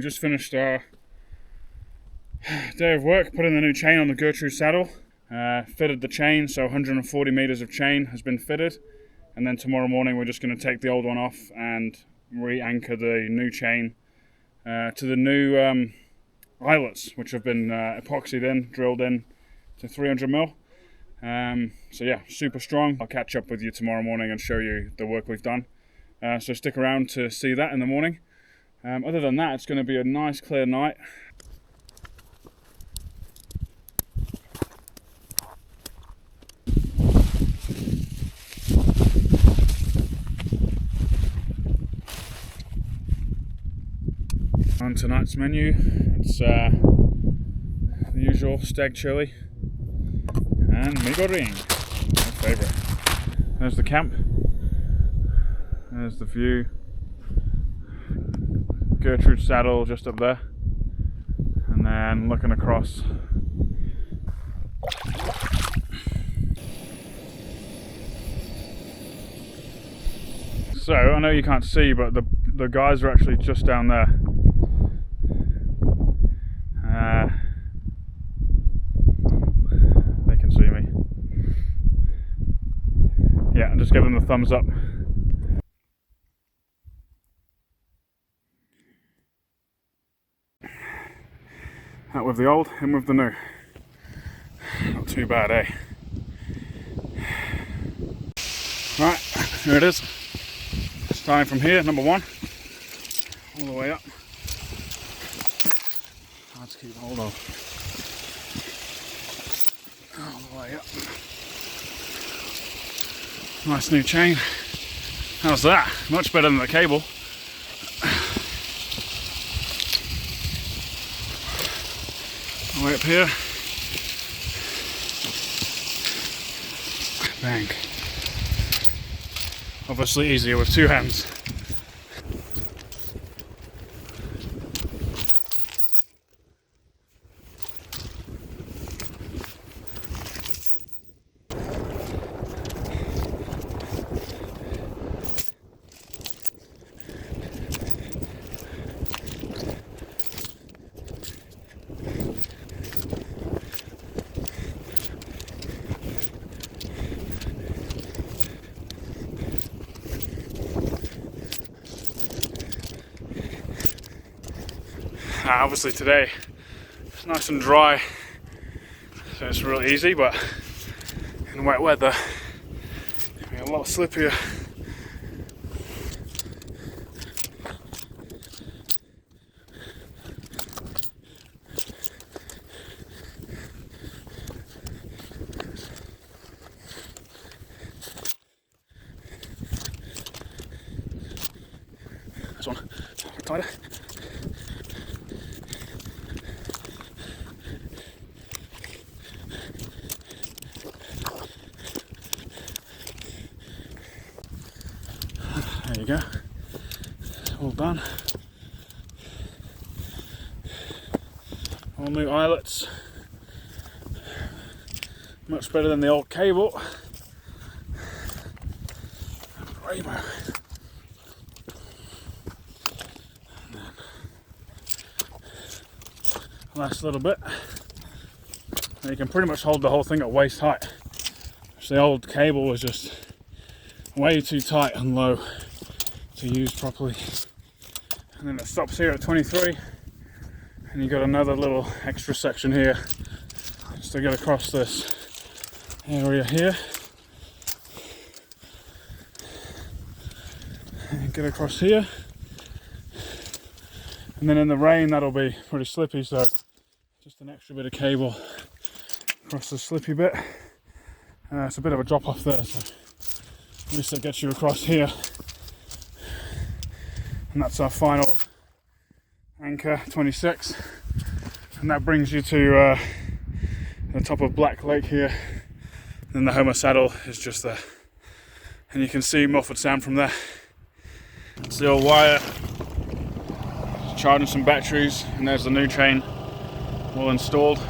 just finished our day of work, put in the new chain on the Gertrude Saddle, fitted the chain, so 140 meters of chain has been fitted, and then tomorrow morning we're just going to take the old one off and re-anchor the new chain to the new eyelets, which have been epoxied in, drilled in to 300 mil. So yeah, super strong. I'll catch up with you tomorrow morning and show you the work we've done. So stick around to see that in the morning. Other than that, it's going to be a nice clear night. On tonight's menu, it's the usual stag chili and migo ring, my favourite. There's the camp, there's the view, Gertrude Saddle just up there, and then looking across. So I know you can't see, but the guys are actually just down there. They can see me. Yeah, just give them the thumbs up. Out with the old, in with the new. Not too bad, eh? Right, here it is. Starting from here, number one, all the way up. Let's keep hold of. All the way up. Nice new chain. How's that? Much better than the cable. All the way up here. Bang. Obviously easier with two hands. Obviously today it's nice and dry, so it's really easy, but in wet weather it'll be a lot slippier. This one, tighter. There you go, all done. All new eyelets, much better than the old cable. Rainbow. Last little bit, and you can pretty much hold the whole thing at waist height. So the old cable was just way too tight and low to use properly. And then it stops here at 23, and you got another little extra section here just to get across this area here. And get across here. And then in the rain that'll be pretty slippy, so just an extra bit of cable across the slippy bit. It's a bit of a drop off there, so at least that gets you across here. And that's our final anchor, 26. And that brings you to the top of Black Lake here. And then the Homer Saddle is just there. And you can see Milford Sound from there. It's the old wire. Charging some batteries, and there's the new chain all installed.